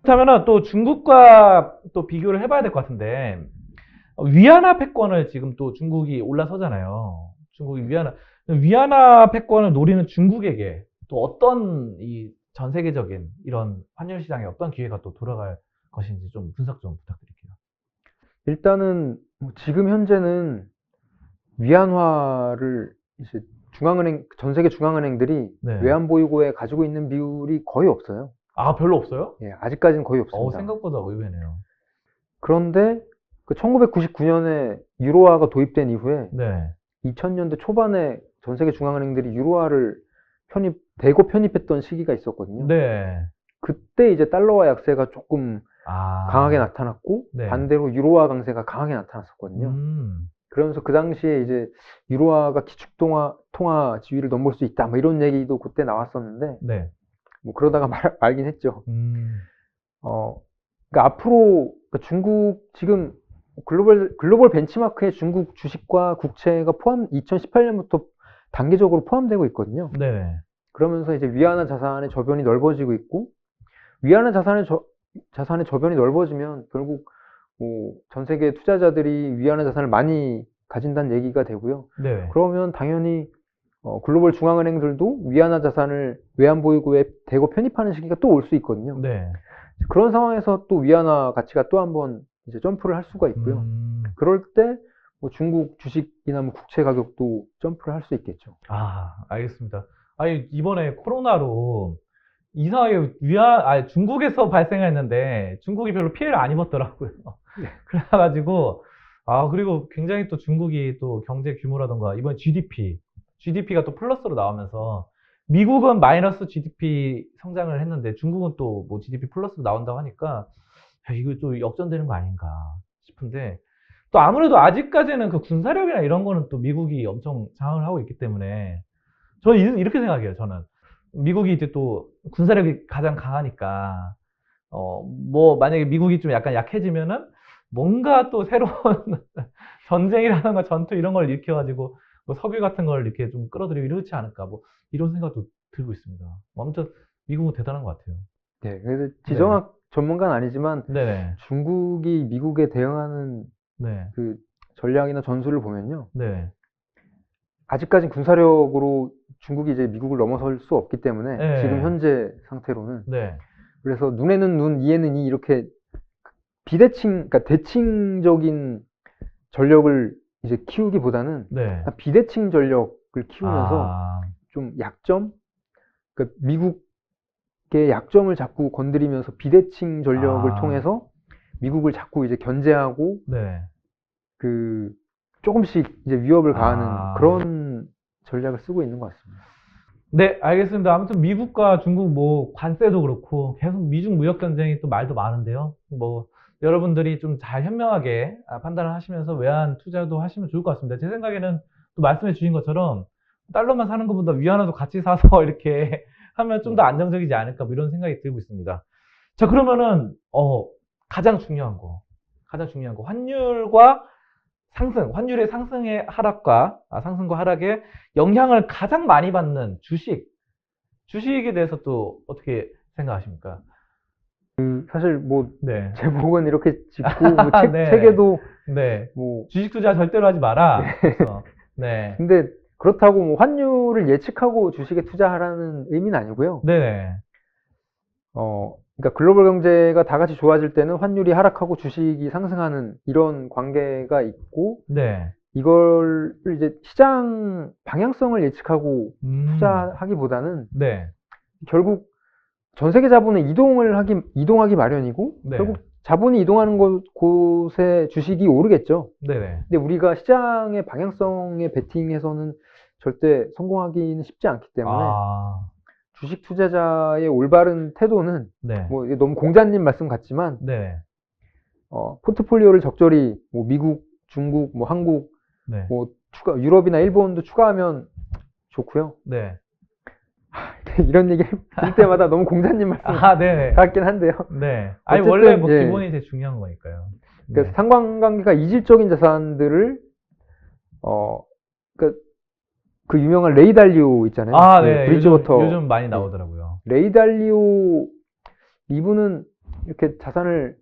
그렇다면은 또 중국과 또 비교를 해봐야 될 것 같은데, 위안화 패권을 지금 또 중국이 올라서잖아요. 중국이 위안화 패권을 노리는 중국에게 또 어떤 이 전 세계적인 이런 환율 시장에 어떤 기회가 또 돌아갈 것인지 좀 분석 좀 부탁드릴게요. 일단은 뭐 지금 현재는 위안화를 이제 전 세계 중앙은행들이 네. 외환 보유고에 가지고 있는 비율이 거의 없어요. 아, 별로 없어요? 예, 아직까지는 거의 없습니다. 생각보다 의외네요. 그런데 그 1999년에 유로화가 도입된 이후에 네. 2000년대 초반에 전 세계 중앙은행들이 유로화를 대거 편입했던 시기가 있었거든요. 네. 그때 이제 달러화 약세가 조금 강하게 아, 나타났고 네. 반대로 유로화 강세가 강하게 나타났었거든요. 그러면서 그 당시에 이제 유로화가 통화 지위를 넘볼 수 있다, 뭐 이런 얘기도 그때 나왔었는데, 네. 뭐 그러다가 말긴 했죠. 음, 그러니까 앞으로 그러니까 중국 지금 글로벌 벤치마크에 중국 주식과 국채가 2018년부터 단계적으로 포함되고 있거든요. 네네. 그러면서 이제 위안화 자산의 저변이 넓어지고 있고, 위안화 자산의 저변이 넓어지면 결국 뭐 전 세계 투자자들이 위안화 자산을 많이 가진다는 얘기가 되고요. 네. 그러면 당연히 글로벌 중앙은행들도 위안화 자산을 외환 보유고에 대거 편입하는 시기가 또 올 수 있거든요. 네. 그런 상황에서 또 위안화 가치가 또 한번 이제 점프를 할 수가 있고요. 그럴 때 뭐 중국 주식이나 뭐 국채 가격도 점프를 할 수 있겠죠. 아, 알겠습니다. 아니, 이번에 코로나로 이상하게 중국에서 발생했는데 중국이 별로 피해를 안 입었더라고요. 네. 그래가지고, 그리고 굉장히 또 중국이 또 경제 규모라던가 이번 GDP가 또 플러스로 나오면서 미국은 마이너스 GDP 성장을 했는데 중국은 또 뭐 GDP 플러스로 나온다고 하니까 야, 이거 또 역전되는 거 아닌가 싶은데 또 아무래도 아직까지는 그 군사력이나 이런 거는 또 미국이 엄청 장악을 하고 있기 때문에 저는 이렇게 생각해요. 저는 미국이 이제 또 군사력이 가장 강하니까 뭐 만약에 미국이 좀 약간 약해지면은 뭔가 또 새로운 전쟁이라든가 전투 이런 걸 일으켜가지고 뭐 석유 같은 걸 이렇게 좀 끌어들이고 이러지 않을까 뭐 이런 생각도 들고 있습니다. 뭐 아무튼 미국은 대단한 것 같아요. 네, 그래서 네, 지정학 전문가는 아니지만 네네, 중국이 미국에 대응하는 네, 그 전략이나 전술을 보면요. 네, 아직까지 군사력으로 중국이 이제 미국을 넘어설 수 없기 때문에 지금 네, 현재 상태로는 네, 그래서 눈에는 눈, 이에는 이 이렇게 그러니까 대칭적인 전력을 이제 키우기보다는 네. 비대칭 전력을 키우면서 아, 좀 그러니까 미국의 약점을 자꾸 건드리면서 비대칭 전력을 아, 통해서 미국을 자꾸 이제 견제하고 네, 그 조금씩 이제 위협을 가하는 아. 그런 전략을 쓰고 있는 것 같습니다. 네, 알겠습니다. 아무튼 미국과 중국 뭐 관세도 그렇고 계속 미중 무역 경쟁이 또 말도 많은데요. 뭐 여러분들이 좀 잘 현명하게 판단을 하시면서 외환 투자도 하시면 좋을 것 같습니다. 제 생각에는 또 말씀해 주신 것처럼 달러만 사는 것보다 위안화도 같이 사서 이렇게 하면 좀 더 네. 안정적이지 않을까 뭐 이런 생각이 들고 있습니다. 자, 그러면은 가장 중요한 거 환율의 상승의 하락과 상승과 하락에 영향을 가장 많이 받는 주식에 대해서 또 어떻게 생각하십니까? 사실 뭐 네. 제목은 이렇게 짓고 뭐 네. 책에도 네. 뭐 주식 투자 절대로 하지 네. 마라. 그래서 네. 근데 그렇다고 뭐 환율을 예측하고 주식에 투자하라는 의미는 아니고요. 네네. 그러니까 글로벌 경제가 다 같이 좋아질 때는 환율이 하락하고 주식이 상승하는 이런 관계가 있고 네. 이걸 이제 시장 방향성을 예측하고 음. 투자하기보다는 네. 결국 전 세계 자본은 이동하기 마련이고 네. 결국 자본이 이동하는 곳에 주식이 오르겠죠. 네네. 근데 우리가 시장의 방향성에 베팅해서는 절대 성공하기는 쉽지 않기 때문에 아. 주식 투자자의 올바른 태도는 네. 뭐 이게 너무 공자님 말씀 같지만 네. 포트폴리오를 적절히 뭐 미국, 중국, 뭐 한국, 네. 뭐 유럽이나 일본도 추가하면 좋고요. 네. 이런 얘기 들 때마다 너무 공자님 말씀 네네. 같긴 한데요. 네. 아니, 원래 어쨌든 뭐 예. 기본이 제일 중요한 거니까요. 그래서 네. 상관관계가 이질적인 자산들을 어, 그 유명한 레이 달리오 있잖아요. 그 네. 브리지워터. 요즘 많이 예. 나오더라고요. 레이 달리오 이분은 이렇게 자산을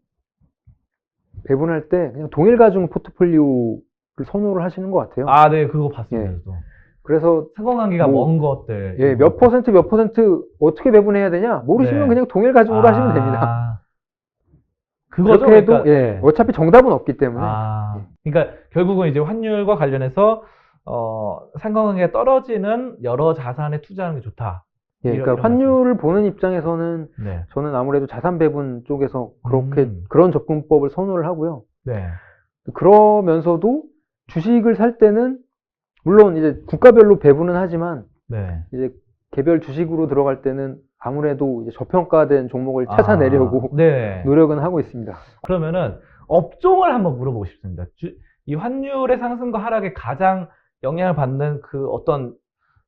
배분할 때 그냥 동일 가중 포트폴리오를 선호를 하시는 것 같아요. 아, 네, 그거 봤습니다. 예. 저도. 그래서 상관관계가 뭐, 먼 것들. 예, 몇 퍼센트 어떻게 배분해야 되냐? 모르시면 네. 그냥 동일 가중으로 하시면 됩니다. 아, 그거죠. 그렇게 해도 그러니까, 예, 네. 어차피 정답은 없기 때문에 아, 그러니까 결국은 이제 환율과 관련해서 상관관계가 떨어지는 여러 자산에 투자하는 게 좋다. 예, 이런 그러니까 말씀. 환율을 보는 입장에서는 네. 저는 아무래도 자산 배분 쪽에서 그렇게 음. 그런 접근법을 선호를 하고요. 네. 그러면서도 주식을 살 때는 물론 이제 국가별로 배분은 하지만 네. 이제 개별 주식으로 들어갈 때는 아무래도 이제 저평가된 종목을 찾아내려고 네. 노력은 하고 있습니다. 그러면은 업종을 한번 물어보고 싶습니다. 이 환율의 상승과 하락에 가장 영향을 받는 그 어떤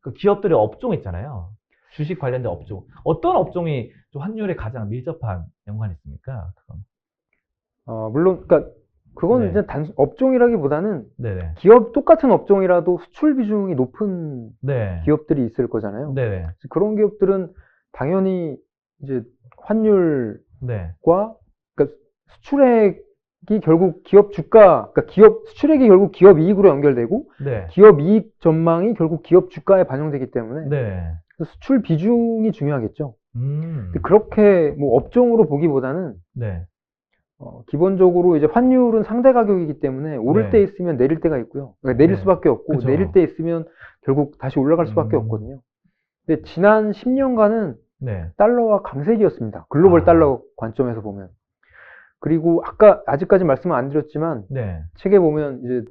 그 기업들의 업종 있잖아요. 주식 관련된 업종. 어떤 업종이 좀 환율에 가장 밀접한 연관이 있습니까? 그건. 물론 그러니까 그건 네. 이제 업종이라기보다는 네네. 똑같은 업종이라도 수출 비중이 높은 네. 기업들이 있을 거잖아요. 네네. 그런 기업들은 당연히 이제 환율과 네. 그러니까 수출액이 결국 기업 주가, 그러니까 수출액이 결국 기업 이익으로 연결되고 네. 기업 이익 전망이 결국 기업 주가에 반영되기 때문에 네. 수출 비중이 중요하겠죠. 음. 그렇게 뭐 업종으로 보기보다는 네. 기본적으로 이제 환율은 상대 가격이기 때문에 오를 네. 때 있으면 내릴 때가 있고요. 그러니까 내릴 네. 수밖에 없고 그쵸. 내릴 때 있으면 결국 다시 올라갈 수밖에 없거든요. 근데 지난 10년간은 네. 달러와 강세기였습니다. 글로벌 아. 달러 관점에서 보면. 그리고 아직까지 말씀을 안 드렸지만 네. 책에 보면 이제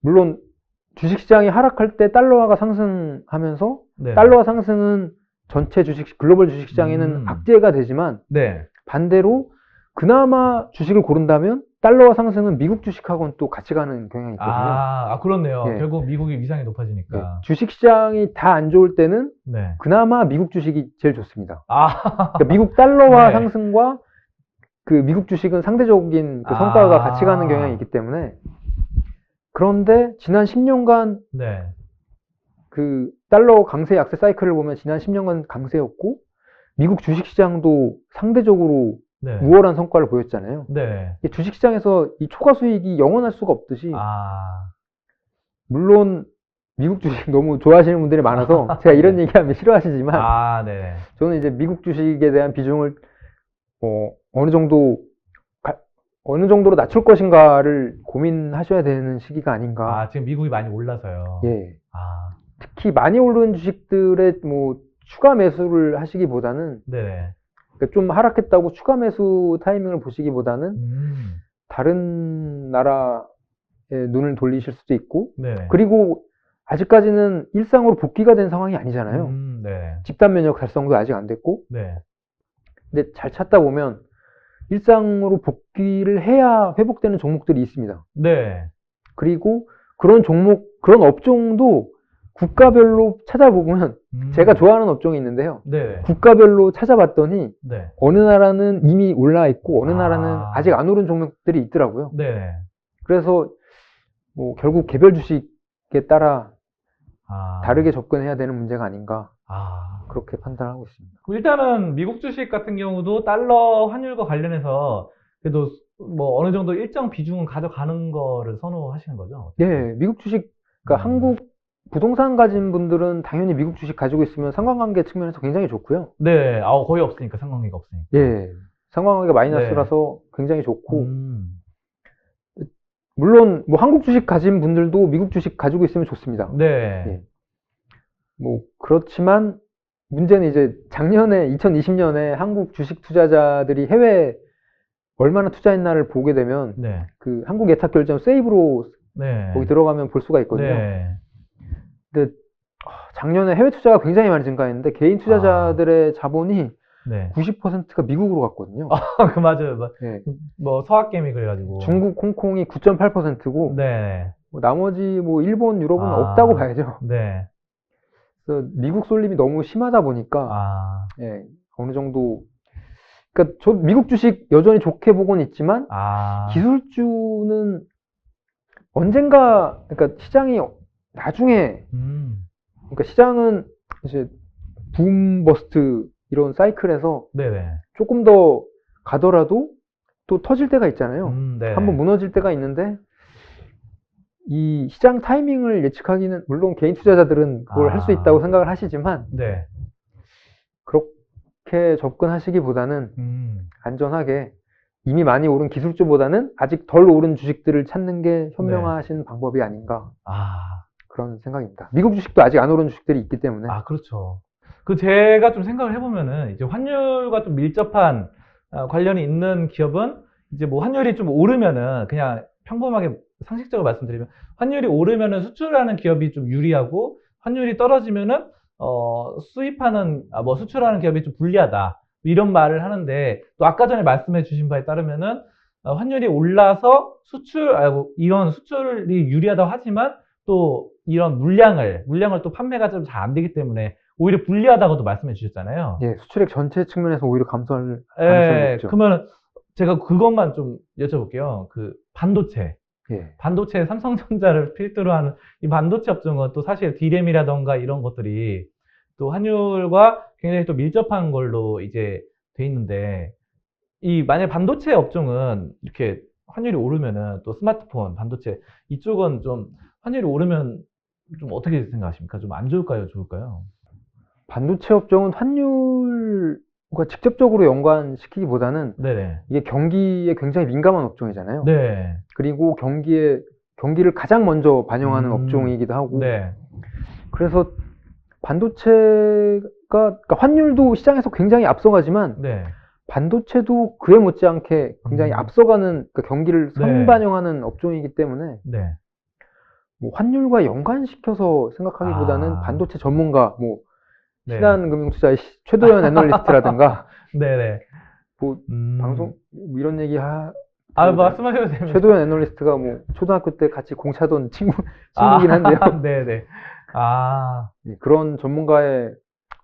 물론 주식시장이 하락할 때 달러화가 상승하면서 네. 달러화 상승은 전체 글로벌 주식시장에는 악재가 되지만 네. 반대로 그나마 주식을 고른다면 달러화 상승은 미국 주식하고는 또 같이 가는 경향이 있거든요. 그렇네요. 예. 결국 미국의 위상이 높아지니까. 예, 주식시장이 다 안 좋을 때는 네. 그나마 미국 주식이 제일 좋습니다. 아, 그러니까 미국 달러화 네. 상승과 그 미국 주식은 상대적인 그 성과가 같이 가는 경향이 있기 때문에 그런데 지난 10년간 네. 그 달러 강세 약세 사이클을 보면 지난 10년간 강세였고 미국 주식시장도 상대적으로 네. 우월한 성과를 보였잖아요. 네. 주식시장에서 이 초과 수익이 영원할 수가 없듯이 물론 미국 주식 너무 좋아하시는 분들이 많아서 제가 이런 얘기하면 싫어하시지만 네. 저는 이제 미국 주식에 대한 비중을 어느 정도로 낮출 것인가를 고민하셔야 되는 시기가 아닌가. 지금 미국이 많이 올라서요. 예. 특히 많이 오른 주식들의 뭐 추가 매수를 하시기보다는 네. 그러니까 좀 하락했다고 추가 매수 타이밍을 보시기보다는 다른 나라에 눈을 돌리실 수도 있고 네. 그리고 아직까지는 일상으로 복귀가 된 상황이 아니잖아요. 네. 집단 면역 달성도 아직 안 됐고 네. 근데 잘 찾다 보면 일상으로 복귀를 해야 회복되는 종목들이 있습니다. 네. 그리고 그런 업종도 국가별로 찾아보면 제가 좋아하는 업종이 있는데요. 네. 국가별로 찾아봤더니 네. 어느 나라는 이미 올라 있고 어느 나라는 아직 안 오른 종목들이 있더라고요. 네. 그래서 뭐 결국 개별 주식에 따라 다르게 접근해야 되는 문제가 아닌가 그렇게 판단하고 있습니다. 일단은 미국 주식 같은 경우도 달러 환율과 관련해서 그래도 뭐 어느 정도 일정 비중은 가져가는 거를 선호하시는 거죠? 네, 미국 주식, 그러니까 한국 부동산 가진 분들은 당연히 미국 주식 가지고 있으면 상관관계 측면에서 굉장히 좋고요. 네, 거의 없으니까 상관관계가 없으니까. 예, 상관관계가 마이너스라서 굉장히 좋고 음. 물론 뭐 한국 주식 가진 분들도 미국 주식 가지고 있으면 좋습니다. 네. 예. 뭐 그렇지만 문제는 이제 작년에 2020년에 한국 주식 투자자들이 해외 얼마나 투자했나를 보게 되면 네. 그 한국 예탁 결제원 세이브로 네. 거기 들어가면 볼 수가 있거든요. 네. 근데 작년에 해외 투자가 굉장히 많이 증가했는데 개인 투자자들의 자본이 네. 90%가 미국으로 갔거든요. 그 맞아요. 네. 뭐 서학개미 그래가지고. 중국, 홍콩이 9.8%고 네. 나머지 뭐 일본, 유럽은 없다고 봐야죠. 네. 그래서 미국 쏠림이 너무 심하다 보니까 예, 어느 정도 그러니까 저 미국 주식 여전히 좋게 보곤 있지만 기술주는 언젠가 그러니까 시장이 나중에 그러니까 시장은 이제 붐 버스트 이런 사이클에서 네네. 조금 더 가더라도 또 터질 때가 있잖아요. 네. 한번 무너질 때가 있는데 이 시장 타이밍을 예측하기는 물론 개인 투자자들은 그걸 할 수 있다고 생각을 하시지만 네. 그렇게 접근하시기보다는 안전하게 이미 많이 오른 기술주보다는 아직 덜 오른 주식들을 찾는 게 현명하신 방법이 아닌가 그런 생각입니다. 미국 주식도 아직 안 오른 주식들이 있기 때문에. 그렇죠. 그 제가 좀 생각을 해보면은 이제 환율과 좀 밀접한 관련이 있는 기업은 이제 뭐 환율이 좀 오르면은 그냥 평범하게 상식적으로 말씀드리면 환율이 오르면은 수출하는 기업이 좀 유리하고 환율이 떨어지면은 수입하는 뭐 수출하는 기업이 좀 불리하다 이런 말을 하는데 또 아까 전에 말씀해 주신 바에 따르면은 환율이 올라서 이런 수출이 유리하다고 하지만 또 이런 물량을 또 판매가 좀 잘 안 되기 때문에 오히려 불리하다고도 말씀해 주셨잖아요. 예, 수출액 전체 측면에서 오히려 감소할 가능성이 높죠. 그러면 제가 그것만 좀 여쭤볼게요. 그 반도체. 예. 반도체 삼성전자를 필두로 하는 이 반도체 업종은 또 사실 D램이라던가 이런 것들이 또 환율과 굉장히 또 밀접한 걸로 이제 돼 있는데 만약 반도체 업종은 이렇게 환율이 오르면은 또 스마트폰, 반도체 이쪽은 좀 환율이 오르면 좀 어떻게 생각하십니까? 좀 안 좋을까요? 좋을까요? 반도체 업종은 환율과 직접적으로 연관시키기보다는 네네. 이게 경기에 굉장히 민감한 업종이잖아요. 네. 그리고 경기를 가장 먼저 반영하는 업종이기도 하고. 네. 그래서 반도체가 그러니까 환율도 시장에서 굉장히 앞서가지만 네. 반도체도 그에 못지않게 굉장히 앞서가는 그러니까 경기를 네. 선반영하는 업종이기 때문에 네. 뭐 환율과 연관시켜서 생각하기보다는 반도체 전문가 뭐 네. 신한금융투자의 최도현 애널리스트라든가 네네. 뭐 방송 뭐 이런 얘기 말씀하셔도 됩니다. 최도현 애널리스트가 뭐 초등학교 때 같이 공차던 친구긴 한데요. 네네. 예, 그런 전문가의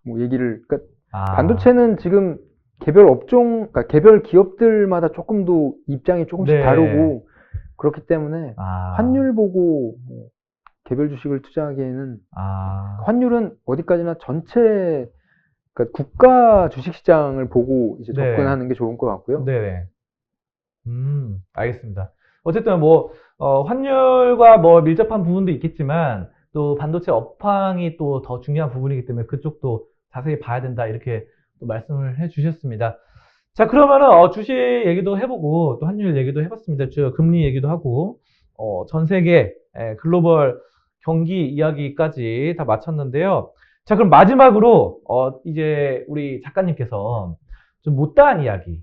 뭐 얘기를 그러니까 반도체는 지금 개별 업종, 그러니까 개별 기업들마다 조금도 입장이 조금씩 네. 다르고 그렇기 때문에 환율 보고 뭐 개별 주식을 투자하기에는 환율은 어디까지나 전체 그러니까 국가 주식 시장을 보고 이제 네. 접근하는 게 좋은 것 같고요. 네네. 알겠습니다. 어쨌든 뭐 환율과 뭐 밀접한 부분도 있겠지만 또 반도체 업황이 또 더 중요한 부분이기 때문에 그쪽도 자세히 봐야 된다 이렇게 또 말씀을 해주셨습니다. 자, 그러면은 주식 얘기도 해보고 또 환율 얘기도 해봤습니다. 금리 얘기도 하고 전 세계 글로벌 경기 이야기까지 다 마쳤는데요. 자, 그럼 마지막으로 이제 우리 작가님께서 좀 못다한 이야기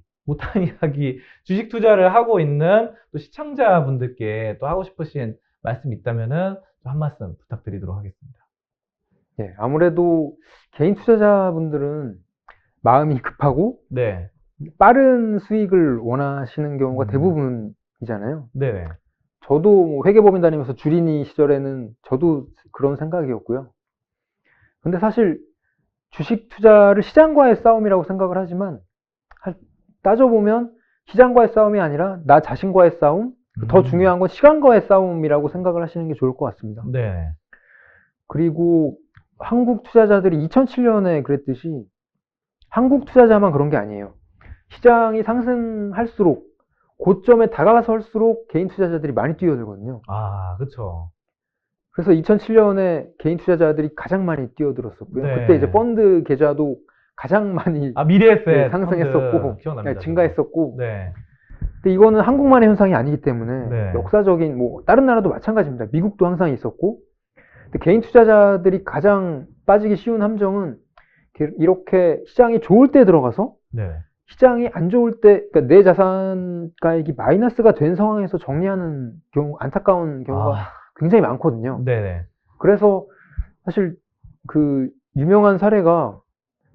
주식 투자를 하고 있는 또 시청자분들께 또 하고 싶으신 말씀 있다면은 한 말씀 부탁드리도록 하겠습니다. 네, 아무래도 개인 투자자분들은 마음이 급하고 네. 빠른 수익을 원하시는 경우가 대부분이잖아요. 네네. 저도 뭐 회계법인 다니면서 주린이 시절에는 저도 그런 생각이었고요. 근데 사실 주식 투자를 시장과의 싸움이라고 생각을 하지만 따져보면 시장과의 싸움이 아니라 나 자신과의 싸움, 더 중요한 건 시간과의 싸움이라고 생각을 하시는 게 좋을 것 같습니다. 네. 그리고 한국 투자자들이 2007년에 그랬듯이 한국 투자자만 그런 게 아니에요. 시장이 상승할수록 고점에 다가설수록 개인 투자자들이 많이 뛰어들거든요. 그렇죠. 그래서 2007년에 개인 투자자들이 가장 많이 뛰어들었었고요. 네. 그때 이제 펀드 계좌도 가장 많이 미래에셋 상승했었고 기억납니다. 증가했었고. 네. 근데 이거는 한국만의 현상이 아니기 때문에 네. 역사적인 뭐 다른 나라도 마찬가지입니다. 미국도 항상 있었고. 근데 개인 투자자들이 가장 빠지기 쉬운 함정은 이렇게 시장이 좋을 때 들어가서 네. 시장이 안 좋을 때, 그러니까 내 자산가액이 마이너스가 된 상황에서 정리하는 경우, 안타까운 경우가 굉장히 많거든요. 네네. 그래서 사실 그 유명한 사례가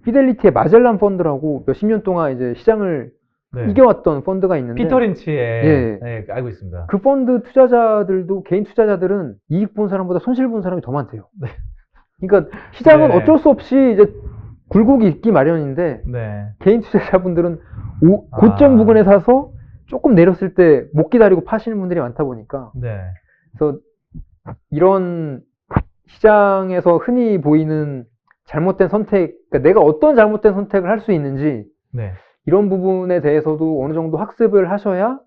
피델리티의 마젤란 펀드라고 몇십 년 동안 이제 시장을 이겨왔던 펀드가 있는데 피터 린치의 네, 알고 있습니다. 그 펀드 투자자들도 개인 투자자들은 이익 본 사람보다 손실 본 사람이 더 많대요. 네. 그러니까 시장은 어쩔 수 없이 이제 굴곡이 있기 마련인데 개인 투자자분들은 고점 부근에 사서 조금 내렸을 때 못 기다리고 파시는 분들이 많다 보니까 그래서 이런 시장에서 흔히 보이는 잘못된 선택, 그러니까 내가 어떤 잘못된 선택을 할 수 있는지 이런 부분에 대해서도 어느 정도 학습을 하셔야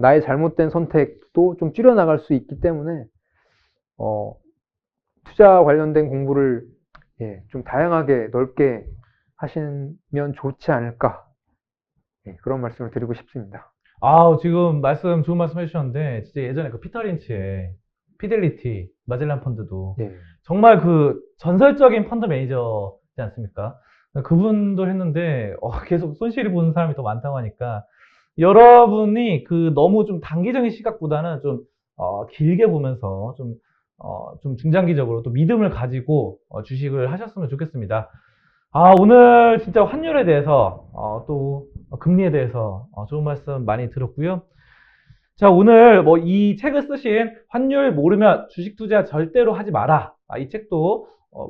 나의 잘못된 선택도 좀 줄여나갈 수 있기 때문에 투자 관련된 공부를 좀 다양하게 넓게 하시면 좋지 않을까 그런 말씀을 드리고 싶습니다. 지금 좋은 말씀 해주셨는데, 진짜 예전에 그 피터 린치의 피델리티, 마젤란 펀드도 예. 정말 그 전설적인 펀드 매니저지 않습니까? 그분도 했는데, 계속 손실이 보는 사람이 더 많다고 하니까, 여러분이 그 너무 좀 단기적인 시각보다는 좀, 길게 보면서 좀 중장기적으로 또 믿음을 가지고 주식을 하셨으면 좋겠습니다. 오늘 진짜 환율에 대해서, 또 금리에 대해서 좋은 말씀 많이 들었고요. 자, 오늘 뭐 이 책을 쓰신 환율 모르면 주식 투자 절대로 하지 마라. 이 책도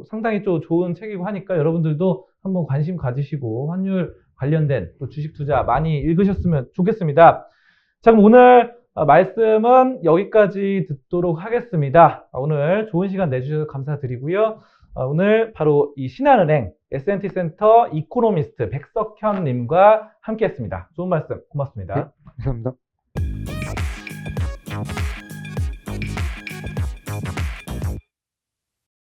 상당히 좀 좋은 책이고 하니까 여러분들도 한번 관심 가지시고 환율 관련된 또 주식 투자 많이 읽으셨으면 좋겠습니다. 자, 그럼 오늘 말씀은 여기까지 듣도록 하겠습니다. 오늘 좋은 시간 내주셔서 감사드리고요. 오늘 바로 이 신한은행 S&T 센터 이코노미스트 백석현님과 함께 했습니다. 좋은 말씀 고맙습니다. 감사합니다.